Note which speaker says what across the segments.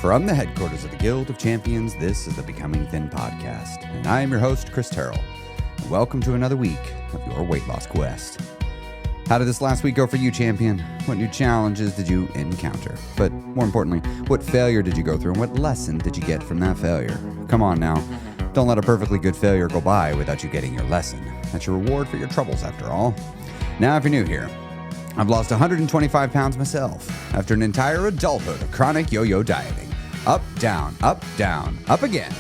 Speaker 1: From the headquarters of the Guild of Champions, this is the Becoming Thin podcast, and I am your host, Chris Terrell. And welcome to another week of your weight loss quest. How did this last week go for you, champion? What new challenges did you encounter? But more importantly, what failure did you go through, and what lesson did you get from that failure? Come on now, don't let a perfectly good failure go by without you getting your lesson. That's your reward for your troubles, after all. Now, if you're new here, I've lost 125 pounds myself after an entire adulthood of chronic yo-yo dieting. Up, down, up again.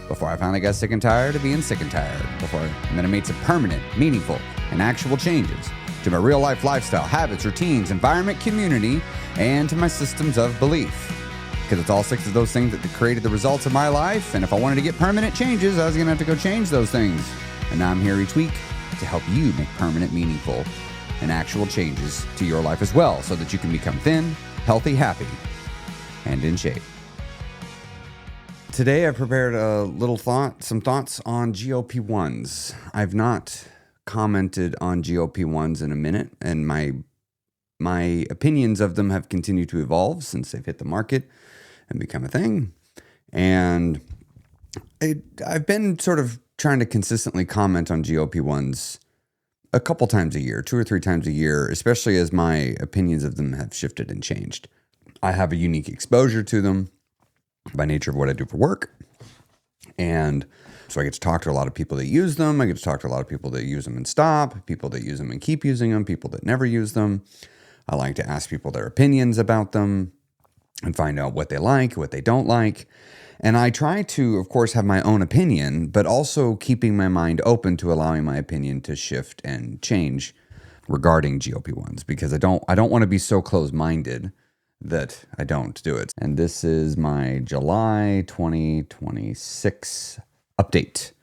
Speaker 1: Before I finally got sick and tired of being sick and tired. And then I made some permanent, meaningful, and actual changes to my real-life lifestyle, habits, routines, environment, community, and to my systems of belief. Because it's all 6 of those things that created the results of my life, and if I wanted to get permanent changes, I was going to have to go change those things. And now I'm here each week to help you make permanent, meaningful, and actual changes to your life as well, so that you can become thin, healthy, happy, and in shape. Today I prepared some thoughts on GLP-1s. I've not commented on GLP-1s in a minute, and my opinions of them have continued to evolve since they've hit the market and become a thing. And I've been sort of trying to consistently comment on GLP-1s a couple times a year, 2 or 3 times a year, especially as my opinions of them have shifted and changed. I have a unique exposure to them by nature of what I do for work. And so I get to talk to a lot of people that use them. I get to talk to a lot of people that use them and stop, people that use them and keep using them, people that never use them. I like to ask people their opinions about them and find out what they like, what they don't like. And I try to, of course, have my own opinion, but also keeping my mind open to allowing my opinion to shift and change regarding GLP-1s, because I don't want to be so closed-minded that I don't do it. And this is my July 2026 update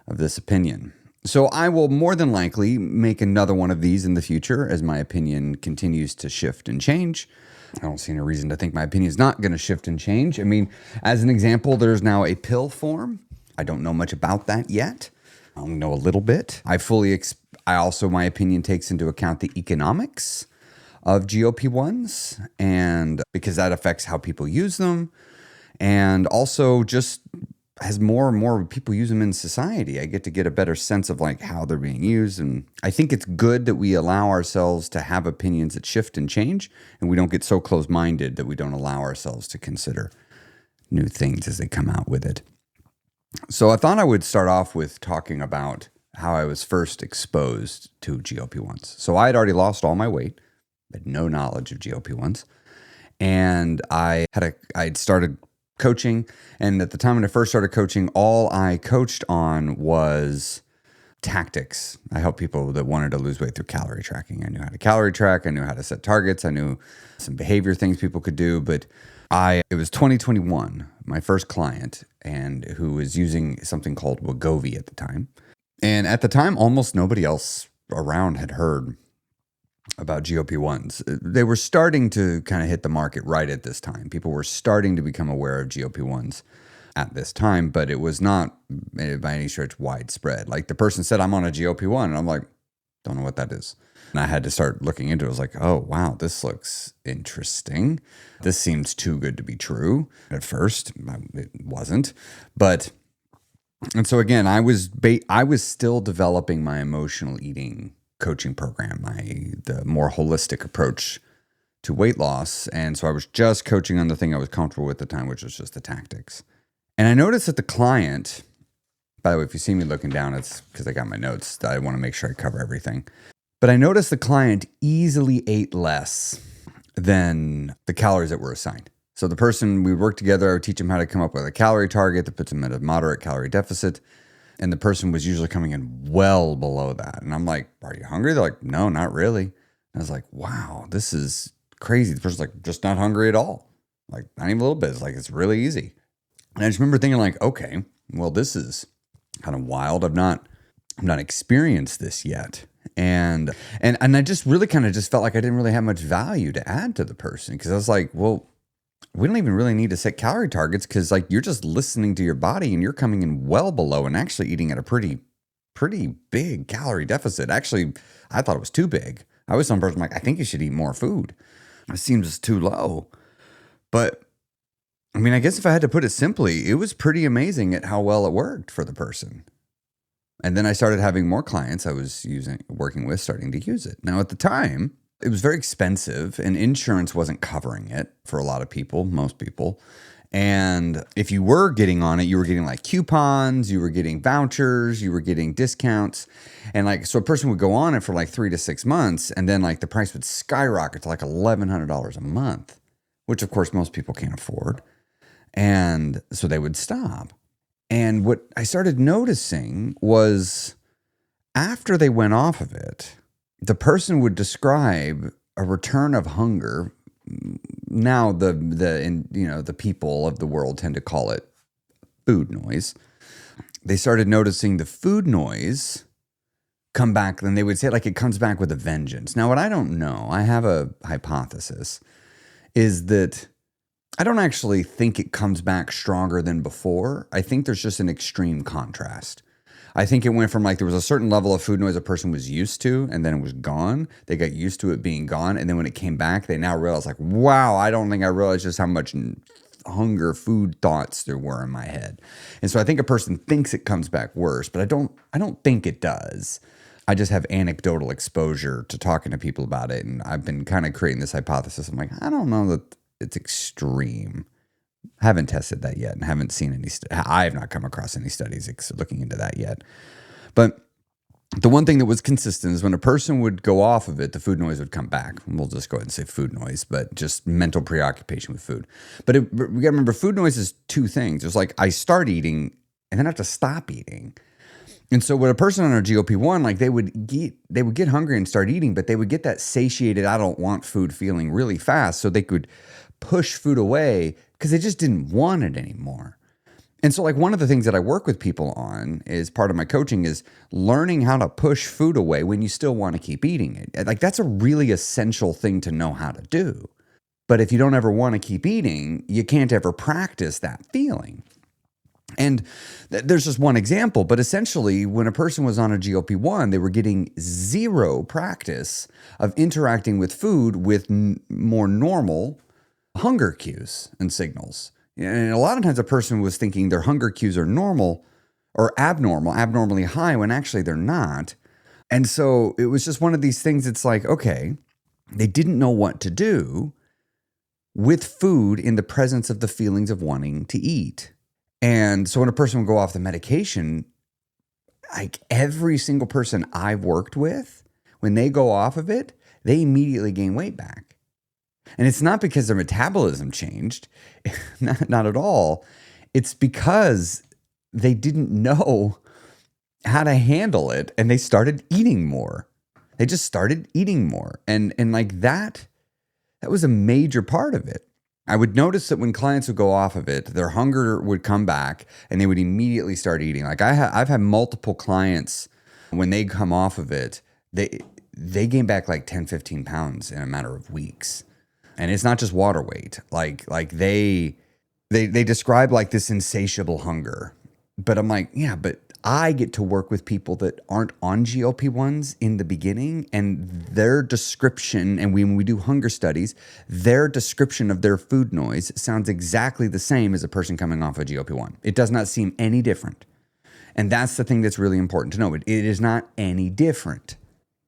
Speaker 1: of this opinion. So I will more than likely make another one of these in the future as my opinion continues to shift and change. I don't see any reason to think my opinion is not going to shift and change. I mean, as an example, there's now a pill form. I don't know much about that yet. I only know a little bit. My opinion takes into account the economics of GLP-1s, and because that affects how people use them, and also just as more and more people use them in society, I get to get a better sense of like how they're being used. And I think it's good that we allow ourselves to have opinions that shift and change, and we don't get so closed-minded that we don't allow ourselves to consider new things as they come out with it. So I thought I would start off with talking about how I was first exposed to GLP-1s. So I had already lost all my weight, had no knowledge of GLP-1s, and I'd started coaching, and at the time when I first started coaching, all I coached on was tactics. I helped people that wanted to lose weight through calorie tracking. I knew how to calorie track, I knew how to set targets, I knew some behavior things people could do, but it was 2021, my first client, and who was using something called Wegovy at the time. And at the time, almost nobody else around had heard about GLP-1s. They were starting to kind of hit the market right at this time. People were starting to become aware of GLP-1s at this time, but it was not by any stretch widespread. Like the person said, I'm on a GLP-1, and I'm like, don't know what that is. And I had to start looking into it. I was like, oh, wow, this looks interesting. This seems too good to be true. At first, it wasn't. And so again, I was still developing my emotional eating coaching program, the more holistic approach to weight loss. And so I was just coaching on the thing I was comfortable with at the time, which was just the tactics. And I noticed that the client, by the way, if you see me looking down, it's because I got my notes. I want to make sure I cover everything. But I noticed the client easily ate less than the calories that were assigned. So the person, we would work together, I would teach him how to come up with a calorie target that puts him at a moderate calorie deficit. And the person was usually coming in well below that. And I'm like, are you hungry? They're like, no, not really. And I was like, wow, this is crazy. The person's like, just not hungry at all. Like, not even a little bit. It's like, it's really easy. And I just remember thinking like, okay, well, this is kind of wild. I've not experienced this yet. And I just really kind of just felt like I didn't really have much value to add to the person, because I was like, well, we don't even really need to set calorie targets, because like you're just listening to your body and you're coming in well below and actually eating at a pretty big calorie deficit. Actually, I thought it was too big. I was some person like, I think you should eat more food. It seems too low. But I mean, I guess if I had to put it simply, it was pretty amazing at how well it worked for the person. And then I started having more clients I was working with starting to use it. Now, at the time, it was very expensive and insurance wasn't covering it for a lot of people, most people. And if you were getting on it, you were getting like coupons, you were getting vouchers, you were getting discounts. And like, so a person would go on it for like 3 to 6 months and then like the price would skyrocket to like $1,100 a month, which of course most people can't afford. And so they would stop. And what I started noticing was after they went off of it, the person would describe a return of hunger. Now the people of the world tend to call it food noise. They started noticing the food noise come back, and they would say like it comes back with a vengeance. Now, what I don't know, I have a hypothesis, is that I don't actually think it comes back stronger than before. I think there's just an extreme contrast. I think it went from like there was a certain level of food noise a person was used to, and then it was gone. They got used to it being gone. And then when it came back, they now realize like, wow, I don't think I realized just how much hunger food thoughts there were in my head. And so I think a person thinks it comes back worse, but I don't think it does. I just have anecdotal exposure to talking to people about it. And I've been kind of creating this hypothesis. I'm like, I don't know that it's extreme. Haven't tested that yet and haven't seen any. I have not come across any studies looking into that yet. But the one thing that was consistent is when a person would go off of it, the food noise would come back. We'll just go ahead and say food noise, but just mental preoccupation with food. But we got to remember, food noise is two things. It's like I start eating and then I have to stop eating. And so with a person on a GLP-1, like they would get hungry and start eating, but they would get that satiated, I don't want food feeling really fast. So they could push food away because they just didn't want it anymore. And so like one of the things that I work with people on is part of my coaching is learning how to push food away when you still want to keep eating it. Like that's a really essential thing to know how to do. But if you don't ever want to keep eating, you can't ever practice that feeling. And there's just one example, but essentially when a person was on a GLP-1, they were getting zero practice of interacting with food with more normal hunger cues and signals. And a lot of times a person was thinking their hunger cues are normal or abnormally high when actually they're not. And so it was just one of these things. It's like, okay, they didn't know what to do with food in the presence of the feelings of wanting to eat. And so when a person would go off the medication, like every single person I've worked with, when they go off of it, they immediately gain weight back. And it's not because their metabolism changed, not at all. It's because they didn't know how to handle it and they started eating more. They just started eating more. And like that was a major part of it. I would notice that when clients would go off of it, their hunger would come back and they would immediately start eating. Like I've had multiple clients when they come off of it, they gain back like 10, 15 pounds in a matter of weeks. And it's not just water weight. Like they describe like this insatiable hunger. But I'm like, yeah, but I get to work with people that aren't on GLP-1s in the beginning, and their description, and when we do hunger studies, their description of their food noise sounds exactly the same as a person coming off a GLP-1. It does not seem any different. And that's the thing that's really important to know. It is not any different.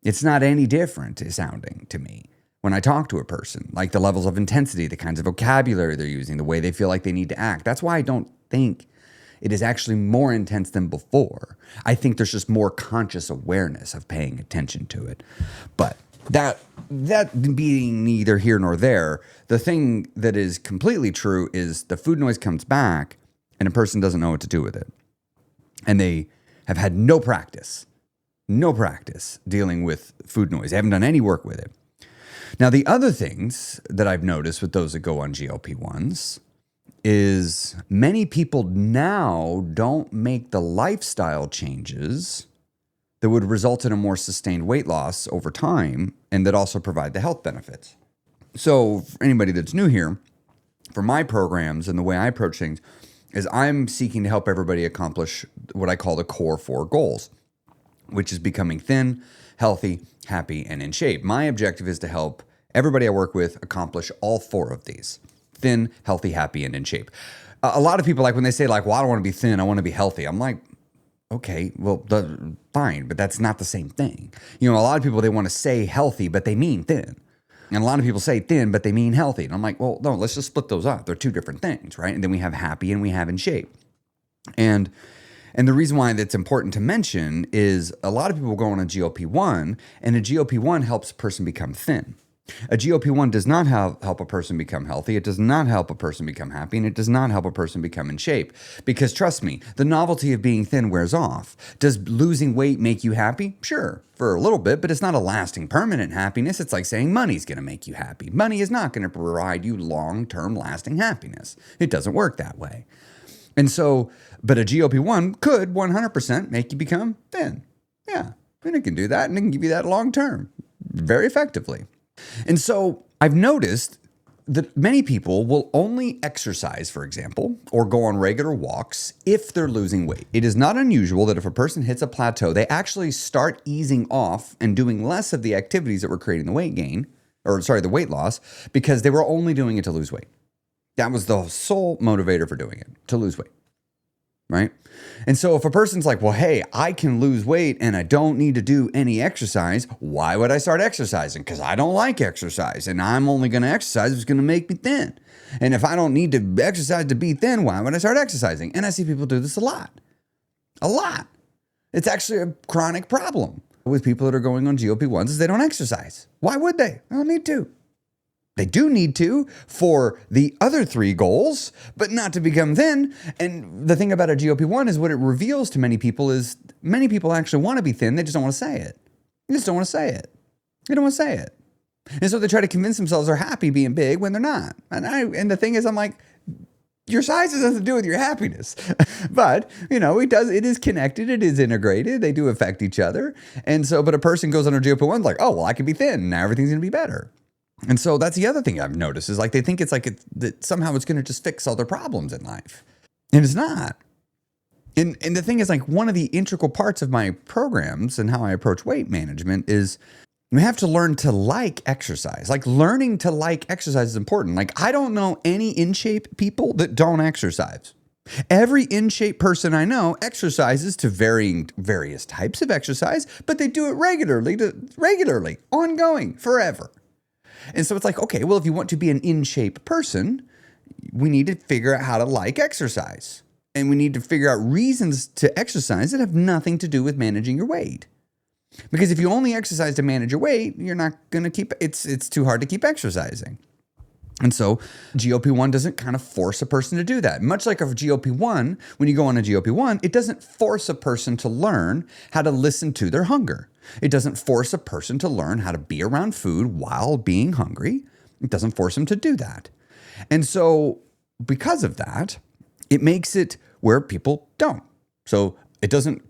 Speaker 1: It's not any different sounding to me when I talk to a person, like the levels of intensity, the kinds of vocabulary they're using, the way they feel like they need to act. That's why I don't think it is actually more intense than before. I think there's just more conscious awareness of paying attention to it. But that being neither here nor there, the thing that is completely true is the food noise comes back and a person doesn't know what to do with it. And they have had no practice dealing with food noise. They haven't done any work with it. Now, the other things that I've noticed with those that go on GLP-1s is many people now don't make the lifestyle changes that would result in a more sustained weight loss over time and that also provide the health benefits. So for anybody that's new here, for my programs and the way I approach things is I'm seeking to help everybody accomplish what I call the core 4 goals, which is becoming thin, healthy, happy, and in shape. My objective is to help everybody I work with accomplish all 4 of these: thin, healthy, happy, and in shape. A lot of people, like when they say like, well, I don't want to be thin, I want to be healthy. I'm like, okay, well, fine, but that's not the same thing. A lot of people, they want to say healthy, but they mean thin. And a lot of people say thin, but they mean healthy. And I'm like, well, no, let's just split those up. They're two different things, right? And then we have happy and we have in shape. And the reason why that's important to mention is a lot of people go on a GLP-1, and a GLP-1 helps a person become thin. A GLP-1 does not help a person become healthy. It does not help a person become happy, and it does not help a person become in shape. Because trust me, the novelty of being thin wears off. Does losing weight make you happy? Sure, for a little bit, but it's not a lasting, permanent happiness. It's like saying money's going to make you happy. Money is not going to provide you long-term lasting happiness. It doesn't work that way. And so, but a GLP-1 could 100% make you become thin. Yeah, and it can do that, and it can give you that long-term very effectively. And so I've noticed that many people will only exercise, for example, or go on regular walks if they're losing weight. It is not unusual that if a person hits a plateau, they actually start easing off and doing less of the activities that were creating the the weight loss, because they were only doing it to lose weight. That was the sole motivator for doing it, to lose weight. Right? And so if a person's like, well, hey, I can lose weight and I don't need to do any exercise, why would I start exercising? Because I don't like exercise, and I'm only going to exercise if it's going to make me thin. And if I don't need to exercise to be thin, why would I start exercising? And I see people do this a lot. A lot. It's actually a chronic problem with people that are going on GLP-1s is they don't exercise. Why would they? They don't need to. They do need to for the other three goals, but not to become thin. And the thing about a GLP-1 is what it reveals to many people is many people actually want to be thin. They just don't want to say it. They just don't want to say it. They don't want to say it. And so they try to convince themselves they're happy being big when they're not. And the thing is, I'm like, your size has nothing to do with your happiness. But, it is connected. It is integrated. They do affect each other. And so, but a person goes on a GLP-1 like, oh, well, I can be thin. Now everything's going to be better. And so that's the other thing I've noticed is like they think it's like that somehow it's going to just fix all their problems in life. And it's not. And the thing is, like, one of the integral parts of my programs and how I approach weight management is we have to learn to like exercise. Like, learning to like exercise is important. Like, I don't know any in shape people that don't exercise. Every in shape person I know exercises to various types of exercise, but they do it regularly, ongoing, forever. And so it's like, okay, well, if you want to be an in-shape person, we need to figure out how to like exercise. And we need to figure out reasons to exercise that have nothing to do with managing your weight. Because if you only exercise to manage your weight, you're not going to it's too hard to keep exercising. And so GLP-1 doesn't kind of force a person to do that. Much like a GLP-1, when you go on a GLP-1, it doesn't force a person to learn how to listen to their hunger. It doesn't force a person to learn how to be around food while being hungry. It doesn't force them to do that. And so because of that, it makes it where people don't. So it doesn't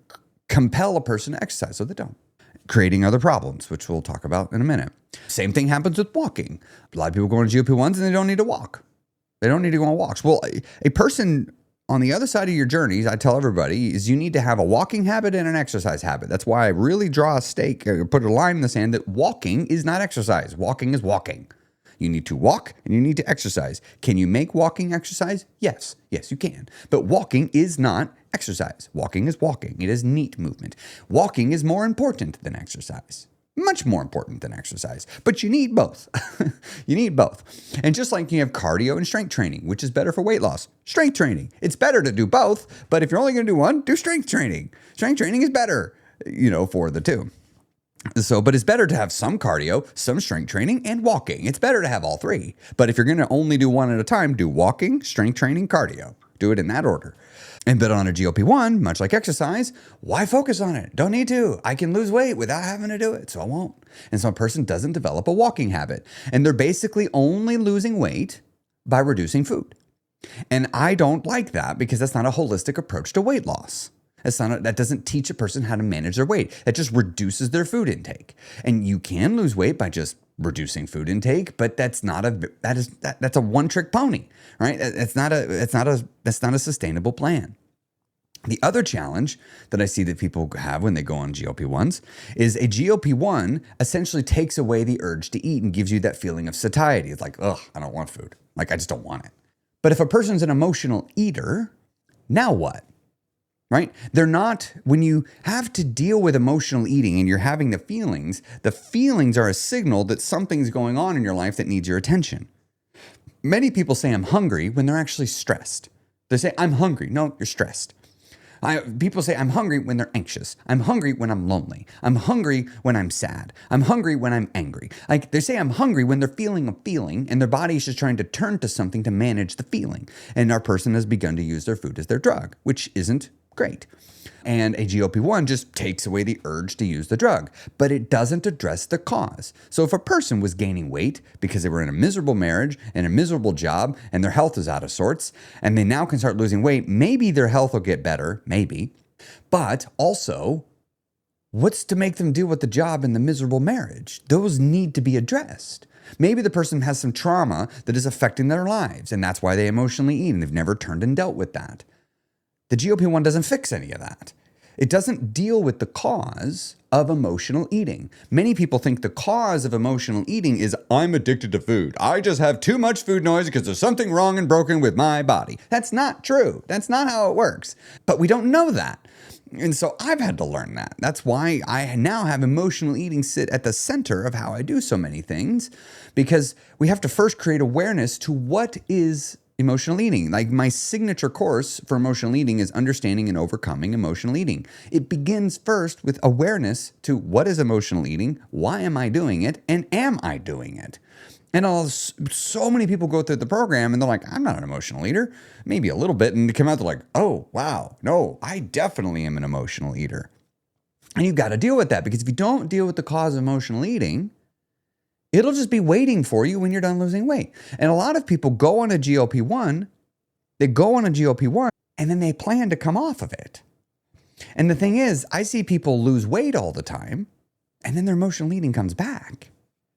Speaker 1: compel a person to exercise, so they don't. Creating other problems, which we'll talk about in a minute. Same thing happens with walking. A lot of people go on GLP-1s and they don't need to walk. They don't need to go on walks. Well, a person on the other side of your journeys, I tell everybody, is you need to have a walking habit and an exercise habit. That's why I really draw a stake, put a line in the sand that walking is not exercise. Walking is walking. You need to walk and you need to exercise. Can you make walking exercise? Yes. Yes, you can. But walking is not exercise. Walking is walking. It is neat movement. Walking is more important than exercise. Much more important than exercise. But you need both. You need both. And just like you have cardio and strength training, which is better for weight loss. Strength training. It's better to do both. But if you're only going to do one, do strength training. Strength training is better, for the two. So, but it's better to have some cardio, some strength training, and walking. It's better to have all three. But if you're going to only do one at a time, do walking, strength training, cardio. Do it in that order. But on a GLP-1, much like exercise, why focus on it? Don't need to. I can lose weight without having to do it, so I won't. And so a person doesn't develop a walking habit. And they're basically only losing weight by reducing food. And I don't like that because that's not a holistic approach to weight loss. That doesn't teach a person how to manage their weight. That just reduces their food intake. And you can lose weight by just reducing food intake, but that's a one-trick pony, right? That's not a sustainable plan. The other challenge that I see that people have when they go on GLP-1s is a GLP-1 essentially takes away the urge to eat and gives you that feeling of satiety. It's like, ugh, I don't want food. Like, I just don't want it. But if a person's an emotional eater, now what? Right? They're not, when you have to deal with emotional eating and you're having the feelings are a signal that something's going on in your life that needs your attention. Many people say I'm hungry when they're actually stressed. They say, I'm hungry. No, you're stressed. People say I'm hungry when they're anxious. I'm hungry when I'm lonely. I'm hungry when I'm sad. I'm hungry when I'm angry. Like, they say I'm hungry when they're feeling a feeling and their body is just trying to turn to something to manage the feeling. And our person has begun to use their food as their drug, which isn't great. And a GLP-1 just takes away the urge to use the drug, but it doesn't address the cause. So if a person was gaining weight because they were in a miserable marriage and a miserable job and their health is out of sorts, and they now can start losing weight, maybe their health will get better, maybe. But also, what's to make them deal with the job and the miserable marriage? Those need to be addressed. Maybe the person has some trauma that is affecting their lives, and that's why they emotionally eat, and they've never turned and dealt with that. The GLP-1 doesn't fix any of that. It doesn't deal with the cause of emotional eating. Many people think the cause of emotional eating is I'm addicted to food. I just have too much food noise because there's something wrong and broken with my body. That's not true. That's not how it works. But we don't know that. And so I've had to learn that. That's why I now have emotional eating sit at the center of how I do so many things, because we have to first create awareness to what is emotional eating. Like, my signature course for emotional eating is understanding and overcoming emotional eating. It begins first with awareness to what is emotional eating, why am I doing it, and am I doing it? And so many people go through the program and they're like, I'm not an emotional eater, maybe a little bit. And they come out, they're like, oh, wow, no, I definitely am an emotional eater. And you've got to deal with that, because if you don't deal with the cause of emotional eating, it'll just be waiting for you when you're done losing weight. And a lot of people go on a GLP-1, and then they plan to come off of it. And the thing is, I see people lose weight all the time, and then their emotional eating comes back.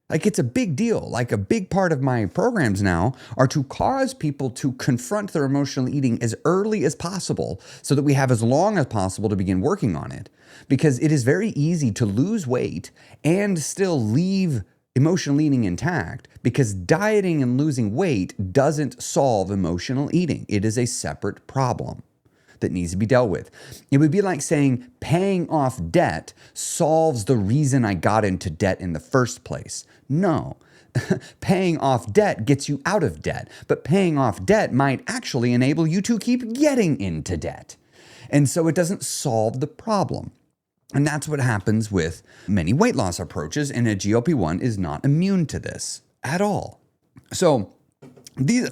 Speaker 1: Like, it's a big deal. Like, a big part of my programs now are to cause people to confront their emotional eating as early as possible, so that we have as long as possible to begin working on it. Because it is very easy to lose weight and still leave emotional eating intact, because dieting and losing weight doesn't solve emotional eating. It is a separate problem that needs to be dealt with. It would be like saying paying off debt solves the reason I got into debt in the first place. No. Paying off debt gets you out of debt, but paying off debt might actually enable you to keep getting into debt. And so it doesn't solve the problem. And that's what happens with many weight loss approaches, and a GLP-1 is not immune to this at all. So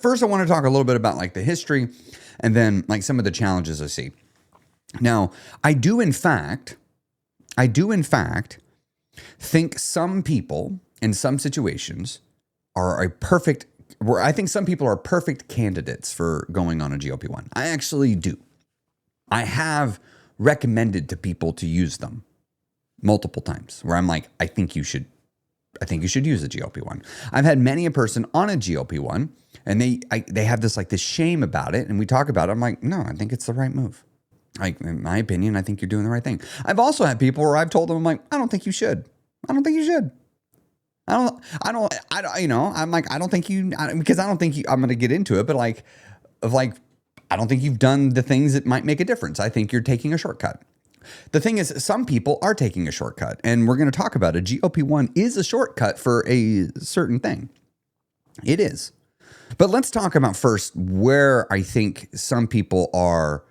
Speaker 1: first I want to talk a little bit about like the history, and then like some of the challenges I see. Now, I do in fact think some people in some situations I think some people are perfect candidates for going on a GLP-1. I actually do. I have recommended to people to use them multiple times, where I'm like, I think you should use a GLP-1. I've had many a person on a GLP-1, and they have this shame about it, and we talk about it. I'm like, no, I think it's the right move. Like, in my opinion, I think you're doing the right thing. I've also had people where I've told them, I'm like, I don't think you should. I'm like, I don't think you, because I don't think you, I'm going to get into it, but I don't think you've done the things that might make a difference. I think you're taking a shortcut. The thing is, some people are taking a shortcut, and we're going to talk about it. GLP-1 is a shortcut for a certain thing. It is. But let's talk about first where I think some people are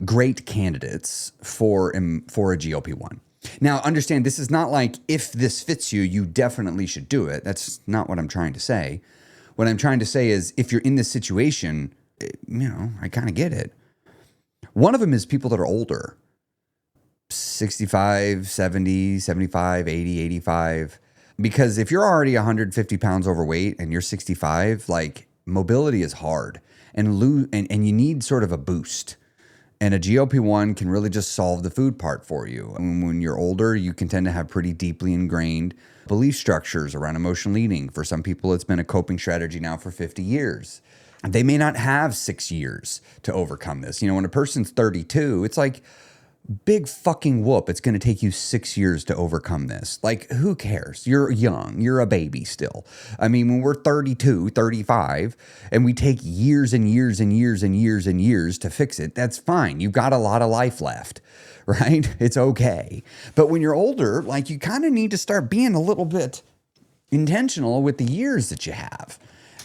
Speaker 1: great candidates for a GLP-1. Now, understand, this is not like, if this fits you, you definitely should do it. That's not what I'm trying to say. What I'm trying to say is, if you're in this situation, I kind of get it. One of them is people that are older, 65, 70, 75, 80, 85. Because if you're already 150 pounds overweight and you're 65, like, mobility is hard, and you need sort of a boost. And a GLP-1 can really just solve the food part for you. And when you're older, you can tend to have pretty deeply ingrained belief structures around emotional eating. For some people, it's been a coping strategy now for 50 years. They may not have 6 years to overcome this. When a person's 32, it's like big fucking whoop. It's going to take you 6 years to overcome this. Like, who cares? You're young. You're a baby still. I mean, when we're 32, 35, and we take years and years and years and years and years to fix it, that's fine. You've got a lot of life left, right? It's okay. But when you're older, like, you kind of need to start being a little bit intentional with the years that you have.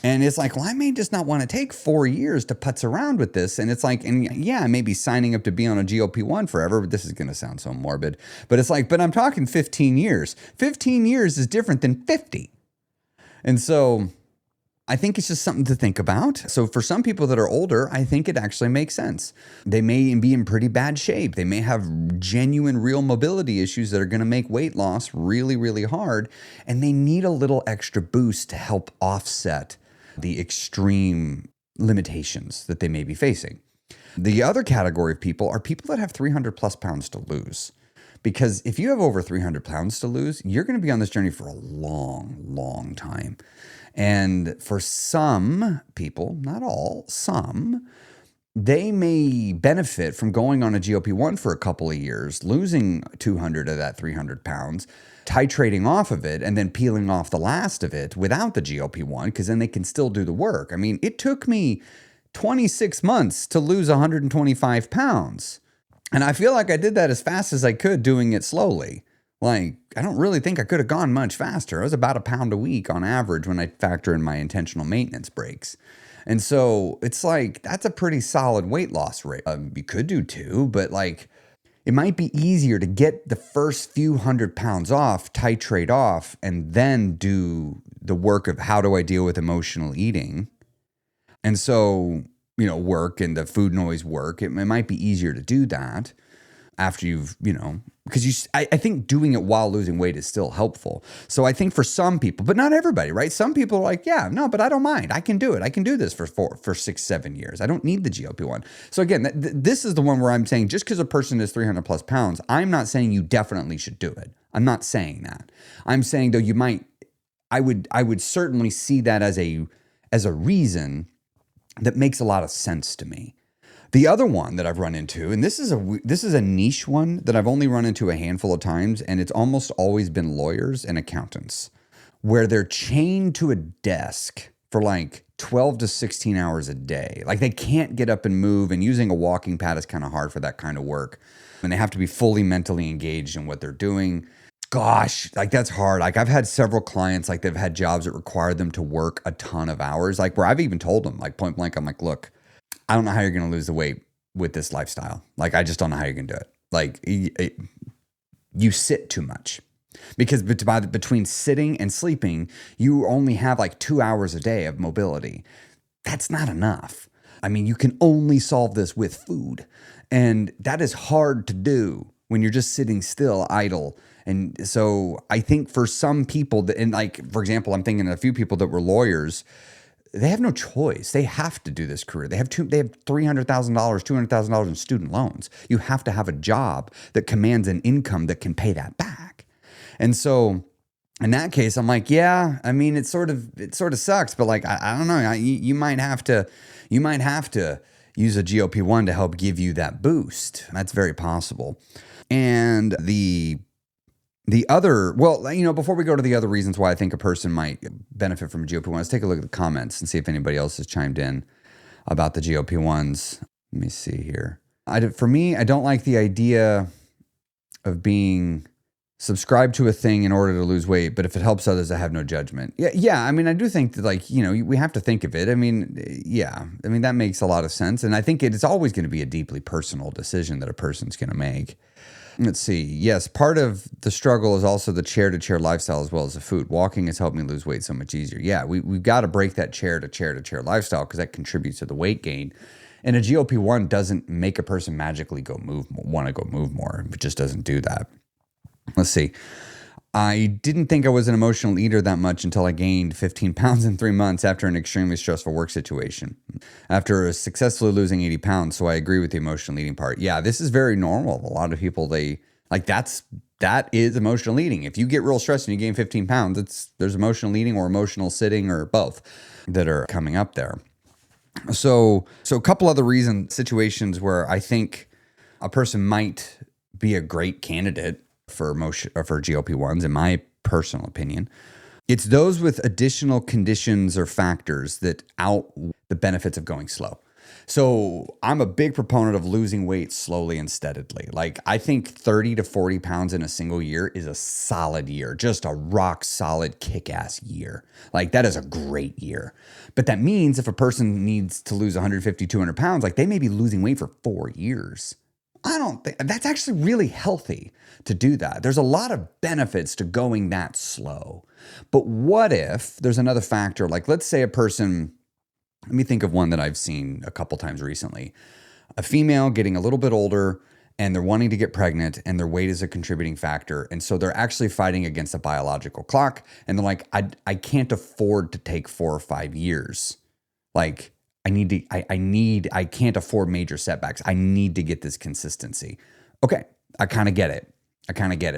Speaker 1: And it's like, well, I may just not want to take 4 years to putz around with this. And it's like, and yeah, I may be signing up to be on a GLP-1 forever, but this is going to sound so morbid. But it's like, but I'm talking 15 years. 15 years is different than 50. And so I think it's just something to think about. So for some people that are older, I think it actually makes sense. They may be in pretty bad shape. They may have genuine, real mobility issues that are going to make weight loss really, really hard. And they need a little extra boost to help offset the extreme limitations that they may be facing. The other category of people are people that have 300 plus pounds to lose. Because if you have over 300 pounds to lose, you're going to be on this journey for a long, long time. And for some people, not all, some, they may benefit from going on a GLP-1 for a couple of years, losing 200 of that 300 pounds, titrating off of it, and then peeling off the last of it without the GLP-1, because then they can still do the work. I mean, it took me 26 months to lose 125 pounds. And I feel like I did that as fast as I could, doing it slowly. Like, I don't really think I could have gone much faster. I was about a pound a week on average when I factor in my intentional maintenance breaks. And so it's like, that's a pretty solid weight loss rate. You could do 2, but like, it might be easier to get the first few 100 pounds off, titrate off, and then do the work of how do I deal with emotional eating. And so, work and the food noise work, it might be easier to do that after you've, because I think doing it while losing weight is still helpful. So I think for some people, but not everybody, right? Some people are like, yeah, no, but I don't mind. I can do it. I can do this for 6, 7 years. I don't need the GLP-1. So again, this is the one where I'm saying just because a person is 300 plus pounds, I'm not saying you definitely should do it. I'm not saying that. I'm saying though I would certainly see that as a reason that makes a lot of sense to me. The other one that I've run into, and this is a niche one that I've only run into a handful of times, and it's almost always been lawyers and accountants, where they're chained to a desk for like 12 to 16 hours a day. Like they can't get up and move, and using a walking pad is kind of hard for that kind of work. And they have to be fully mentally engaged in what they're doing. Gosh, like that's hard. Like I've had several clients, like they've had jobs that require them to work a ton of hours, like where I've even told them, like point blank, I'm like, look, I don't know how you're going to lose the weight with this lifestyle. Like, I just don't know how you're going to do it. Like, you sit too much. Because between sitting and sleeping, you only have like 2 hours a day of mobility. That's not enough. I mean, you can only solve this with food. And that is hard to do when you're just sitting still, idle. And so I think for some people, and like, for example, I'm thinking of a few people that were lawyers, they have no choice. They have to do this career. They have $300,000, $200,000 in student loans. You have to have a job that commands an income that can pay that back. And so in that case, I'm like, yeah, I mean, it sort of sucks, but like, I don't know. You might have to use a GLP-1 to help give you that boost. That's very possible. And the other, before we go to the other reasons why I think a person might benefit from a GLP-1, let's take a look at the comments and see if anybody else has chimed in about the GLP-1s. Let me see here. For me, I don't like the idea of being subscribed to a thing in order to lose weight, but if it helps others, I have no judgment. Yeah. I mean, I do think that we have to think of it. I mean, yeah. I mean, that makes a lot of sense. And I think it's always going to be a deeply personal decision that a person's going to make. Let's see. Yes, part of the struggle is also the chair-to-chair lifestyle as well as the food. Walking has helped me lose weight so much easier. Yeah, we've got to break that chair-to-chair lifestyle because that contributes to the weight gain. And a GLP-1 doesn't make a person magically want to go move more. It just doesn't do that. Let's see. I didn't think I was an emotional eater that much until I gained 15 pounds in 3 months after an extremely stressful work situation. After successfully losing 80 pounds, so I agree with the emotional eating part. Yeah, this is very normal. A lot of people, that is emotional eating. If you get real stressed and you gain 15 pounds, there's emotional eating or emotional sitting or both that are coming up there. So a couple other situations where I think a person might be a great candidate for GLP-1s, in my personal opinion. It's those with additional conditions or factors that outweigh the benefits of going slow. So I'm a big proponent of losing weight slowly and steadily. Like, I think 30 to 40 pounds in a single year is a solid year, just a rock solid kick-ass year. Like, that is a great year. But that means if a person needs to lose 150, 200 pounds, like, they may be losing weight for 4 years. I don't think that's actually really healthy to do that. There's a lot of benefits to going that slow. But what if there's another factor? Like, let's say a person, let me think of one that I've seen a couple times recently. A female getting a little bit older and they're wanting to get pregnant and their weight is a contributing factor. And so they're actually fighting against a biological clock. And they're like, I can't afford to take 4 or 5 years. Like, I can't afford major setbacks. I need to get this consistency. Okay, I kind of get it,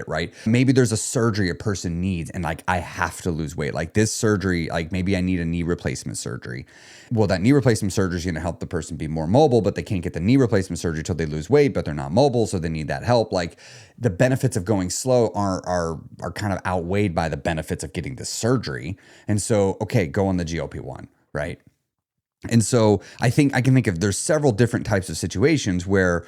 Speaker 1: right? Maybe there's a surgery a person needs and like, I have to lose weight. Like, this surgery, like maybe I need a knee replacement surgery. Well, that knee replacement surgery is going to help the person be more mobile, but they can't get the knee replacement surgery until they lose weight, but they're not mobile, so they need that help. Like, the benefits of going slow are kind of outweighed by the benefits of getting the surgery. And so, okay, go on the GLP-1, right? And so I can think of, there's several different types of situations where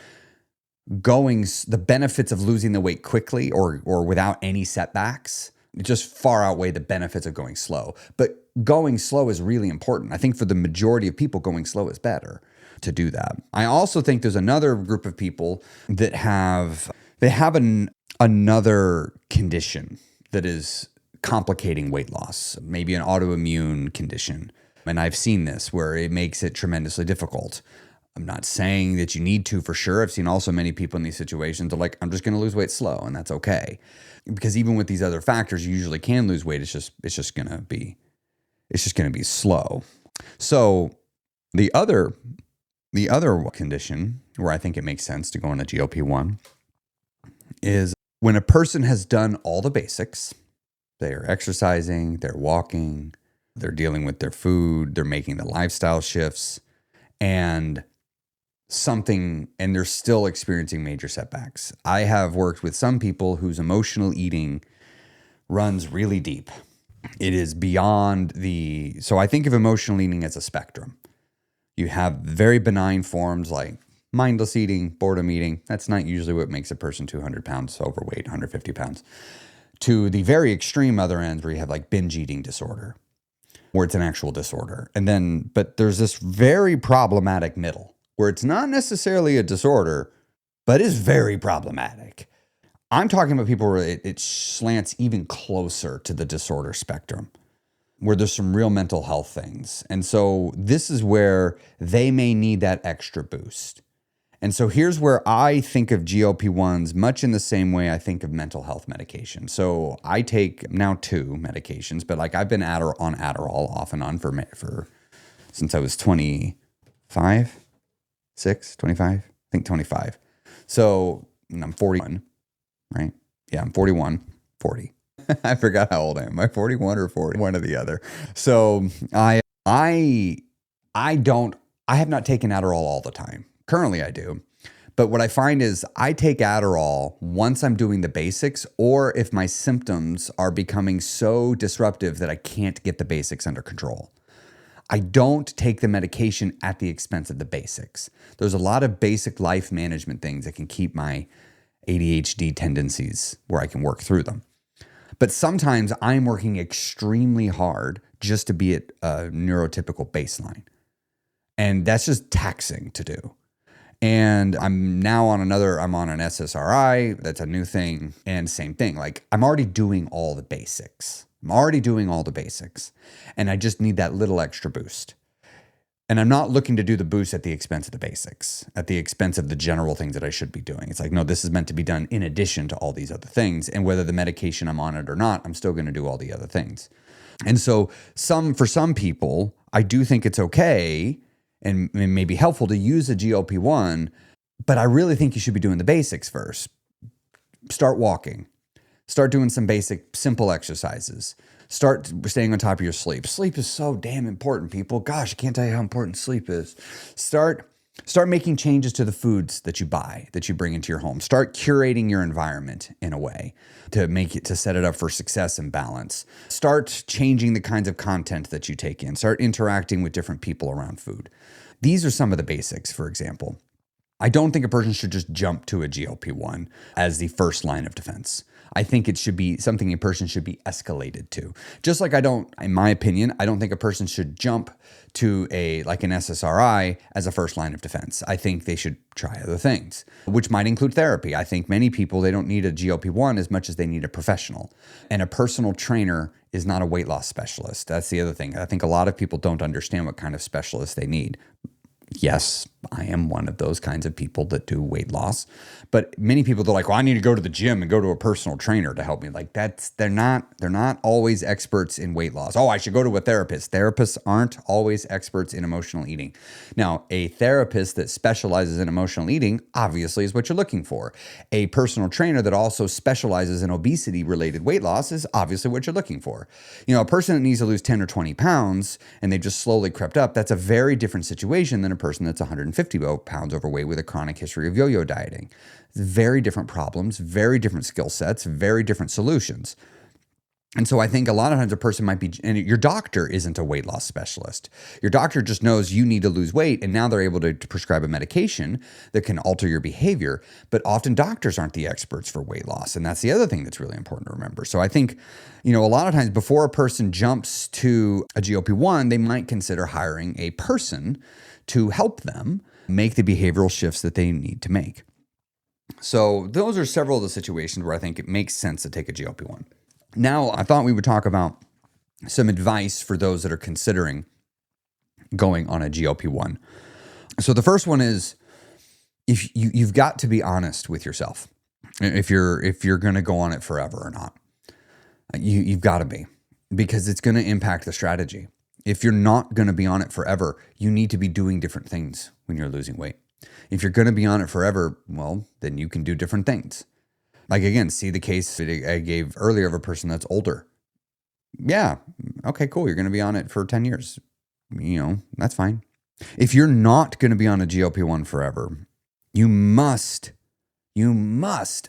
Speaker 1: the benefits of losing the weight quickly or without any setbacks just far outweigh the benefits of going slow. But going slow is really important. I think for the majority of people, going slow is better to do that. I also think there's another group of people that have another condition that is complicating weight loss, maybe an autoimmune condition. And I've seen this where it makes it tremendously difficult. I'm not saying that you need to for sure. I've seen also many people in these situations are like, I'm just going to lose weight slow, and that's okay. Because even with these other factors, you usually can lose weight. It's just going to be slow. So the other condition where I think it makes sense to go on a GLP-1 is when a person has done all the basics. They are exercising, they're walking, they're dealing with their food, they're making the lifestyle shifts, and they're still experiencing major setbacks. I have worked with some people whose emotional eating runs really deep. It is beyond so I think of emotional eating as a spectrum. You have very benign forms like mindless eating, boredom eating. That's not usually what makes a person 200 pounds overweight, 150 pounds. To the very extreme other ends where you have like binge eating disorder, where it's an actual disorder. But there's this very problematic middle where it's not necessarily a disorder, but is very problematic. I'm talking about people where it slants even closer to the disorder spectrum, where there's some real mental health things. And so this is where they may need that extra boost. And so here's where I think of GLP-1s much in the same way I think of mental health medication. So I take now 2 medications, but like I've been on Adderall off and on for since I was 25, 25, I think 25. So I'm 41, right? Yeah, I'm 41, 40. I forgot how old I am. Am I 41 or 40? One or the other. So I have not taken Adderall all the time. Currently I do. But what I find is I take Adderall once I'm doing the basics, or if my symptoms are becoming so disruptive that I can't get the basics under control. I don't take the medication at the expense of the basics. There's a lot of basic life management things that can keep my ADHD tendencies where I can work through them. But sometimes I'm working extremely hard just to be at a neurotypical baseline. And that's just taxing to do. And I'm now on an SSRI. That's a new thing. And same thing. Like, I'm already doing all the basics. And I just need that little extra boost. And I'm not looking to do the boost at the expense of the basics, at the expense of the general things that I should be doing. It's like, no, this is meant to be done in addition to all these other things. And whether the medication I'm on it or not, I'm still going to do all the other things. And so for some people, I do think it's okay and it may be helpful to use a GLP-1, but I really think you should be doing the basics first. Start walking. Start doing some basic, simple exercises. Start staying on top of your sleep. Sleep is so damn important, people. Gosh, I can't tell you how important sleep is. Start Start making changes to the foods that you buy, that you bring into your home. Start curating your environment in a way to set it up for success and balance. Start changing the kinds of content that you take in. Start interacting with different people around food. These are some of the basics, for example. I don't think a person should just jump to a GLP-1 as the first line of defense. I think it should be something a person should be escalated to. Just like in my opinion, I don't think a person should jump to an SSRI as a first line of defense. I think they should try other things, which might include therapy. I think many people, they don't need a GLP-1 as much as they need a professional. And a personal trainer is not a weight loss specialist. That's the other thing. I think a lot of people don't understand what kind of specialist they need. Yes, I am one of those kinds of people that do weight loss, but many people, they're like, well, I need to go to the gym and go to a personal trainer to help me. Like they're not always experts in weight loss. Oh, I should go to a therapist. Therapists aren't always experts in emotional eating. Now, a therapist that specializes in emotional eating obviously is what you're looking for. A personal trainer that also specializes in obesity related weight loss is obviously what you're looking for. A person that needs to lose 10 or 20 pounds and they just slowly crept up, that's a very different situation than a person that's 150 pounds overweight with a chronic history of yo-yo dieting. Very different problems, very different skill sets, very different solutions. And so I think a lot of times a person might be, and your doctor isn't a weight loss specialist. Your doctor just knows you need to lose weight, and now they're able to prescribe a medication that can alter your behavior. But often doctors aren't the experts for weight loss. And that's the other thing that's really important to remember. So I think, a lot of times before a person jumps to a GLP-1, they might consider hiring a person to help them make the behavioral shifts that they need to make. So those are several of the situations where I think it makes sense to take a GLP-1. Now, I thought we would talk about some advice for those that are considering going on a GLP-1. So the first one is, if you've got to be honest with yourself. If you're going to go on it forever or not, you've got to be, because it's going to impact the strategy. If you're not going to be on it forever, you need to be doing different things when you're losing weight. If you're going to be on it forever, well, then you can do different things. Like, again, see the case that I gave earlier of a person that's older. Yeah, okay, cool. You're going to be on it for 10 years. That's fine. If you're not going to be on a GLP-1 forever, you must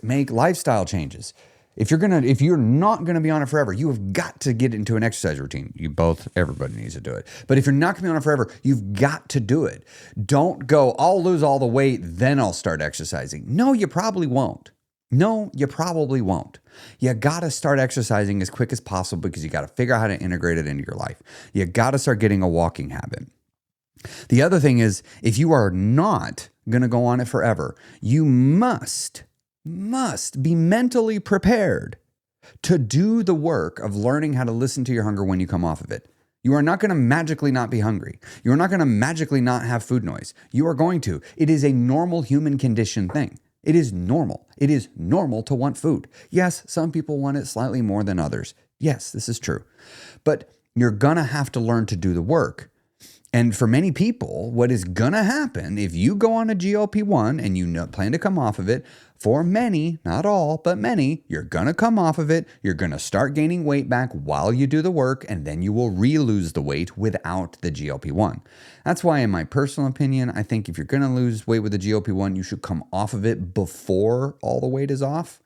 Speaker 1: make lifestyle changes. If you're not going to be on it forever, you have got to get into an exercise routine. Everybody needs to do it. But if you're not going to be on it forever, you've got to do it. Don't go, I'll lose all the weight, then I'll start exercising. No, you probably won't. You got to start exercising as quick as possible, because you got to figure out how to integrate it into your life. You got to start getting a walking habit. The other thing is, if you are not going to go on it forever, you must be mentally prepared to do the work of learning how to listen to your hunger when you come off of it. You are not going to magically not be hungry. You are not going to magically not have food noise. You are going to. It is a normal human condition thing. It is normal. It is normal to want food. Yes, some people want it slightly more than others. Yes, this is true. But you're going to have to learn to do the work. And for many people, what is going to happen if you go on a GLP-1 and you plan to come off of it, for many, not all, but many, you're going to come off of it. You're going to start gaining weight back while you do the work, and then you will re-lose the weight without the GLP-1. That's why, in my personal opinion, I think if you're going to lose weight with the GLP-1, you should come off of it before all the weight is off,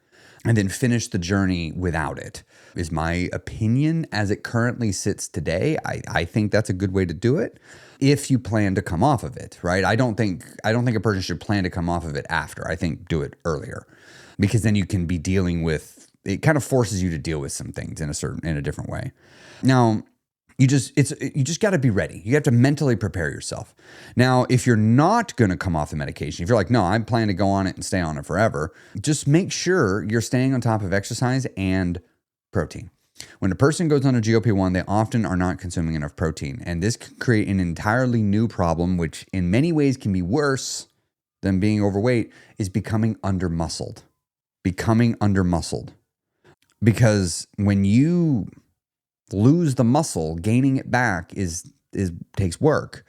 Speaker 1: and then finish the journey without it, is my opinion as it currently sits today. I think that's a good way to do it if you plan to come off of it, right? I don't think a person should plan to come off of it after. I think do it earlier, because then you can be dealing with, it kind of forces you to deal with some things in a different way. Now, you just got to be ready. You have to mentally prepare yourself. Now, if you're not going to come off the medication, if you're like, no, I'm planning to go on it and stay on it forever, just make sure you're staying on top of exercise and protein. When a person goes on a GLP-1, they often are not consuming enough protein. And this can create an entirely new problem, which in many ways can be worse than being overweight, is becoming under-muscled. Because when you lose the muscle, gaining it back takes work.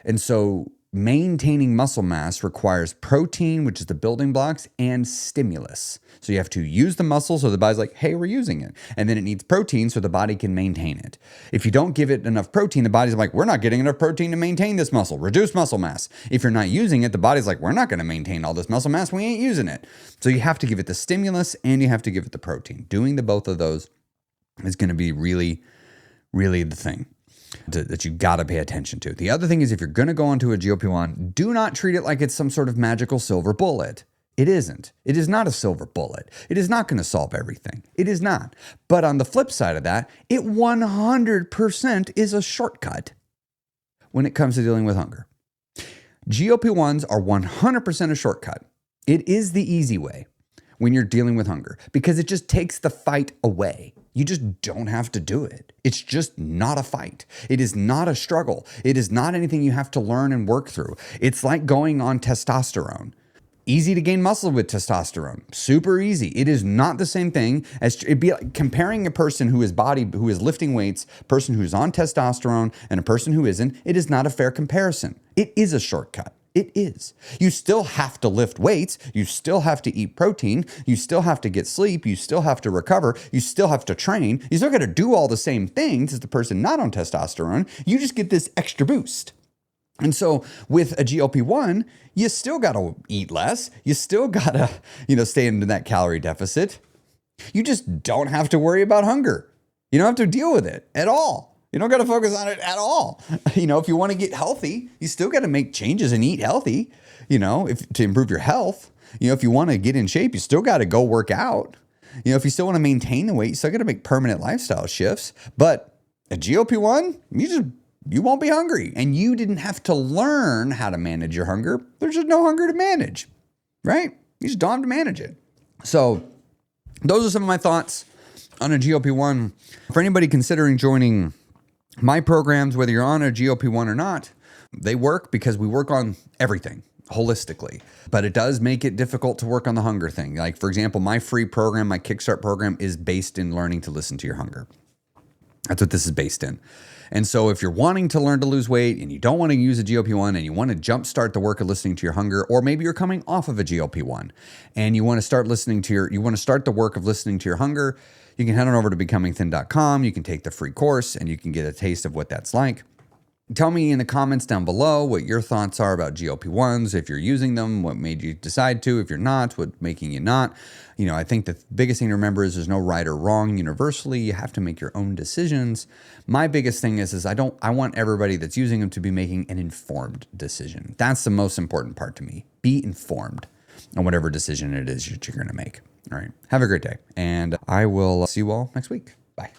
Speaker 1: And so maintaining muscle mass requires protein, which is the building blocks, and stimulus. So you have to use the muscle so the body's like, hey, we're using it. And then it needs protein so the body can maintain it. If you don't give it enough protein, the body's like, we're not getting enough protein to maintain this muscle. Reduce muscle mass. If you're not using it, the body's like, we're not going to maintain all this muscle mass. We ain't using it. So you have to give it the stimulus and you have to give it the protein. Doing the both of those is going to be really, really the thing that you got to pay attention to. The other thing is if you're going to go onto a GLP-1, do not treat it like it's some sort of magical silver bullet. It isn't. It is not a silver bullet. It is not going to solve everything. It is not. But on the flip side of that, it 100% is a shortcut when it comes to dealing with hunger. GLP-1s are 100% a shortcut. It is the easy way when you're dealing with hunger because it just takes the fight away. You just don't have to do it. It's just not a fight. It is not a struggle. It is not anything you have to learn and work through. It's like going on testosterone. Easy to gain muscle with testosterone. Super easy. It is not the same thing as it'd be like comparing a person who is lifting weights, person who's on testosterone and a person who isn't. It is not a fair comparison. It is a shortcut. It is. You still have to lift weights. You still have to eat protein. You still have to get sleep. You still have to recover. You still have to train. You still got to do all the same things as the person not on testosterone. You just get this extra boost. And so with a GLP-1, you still got to eat less. You still got to, stay into that calorie deficit. You just don't have to worry about hunger. You don't have to deal with it at all. You don't got to focus on it at all. If you want to get healthy, you still got to make changes and eat healthy, to improve your health. If you want to get in shape, you still got to go work out. If you still want to maintain the weight, you still got to make permanent lifestyle shifts. But a GLP-1, you won't be hungry. And you didn't have to learn how to manage your hunger. There's just no hunger to manage, right? You just don't have to manage it. So those are some of my thoughts on a GLP-1. For anybody considering joining my programs, whether you're on a GLP-1 or not, they work because we work on everything holistically. But it does make it difficult to work on the hunger thing. Like, for example, my free program, my Kickstart program, is based in learning to listen to your hunger. That's what this is based in. And so if you're wanting to learn to lose weight and you don't want to use a GLP-1 and you want to jumpstart the work of listening to your hunger, or maybe you're coming off of a GLP-1 and you want to start the work of listening to your hunger, you can head on over to becomingthin.com. You can take the free course and you can get a taste of what that's like. Tell me in the comments down below what your thoughts are about GLP-1s, if you're using them, what made you decide to, if you're not, what's making you not. I think the biggest thing to remember is there's no right or wrong universally. You have to make your own decisions. My biggest thing is I want everybody that's using them to be making an informed decision. That's the most important part to me. Be informed on whatever decision it is that you're going to make. All right. Have a great day. And I will see you all next week. Bye.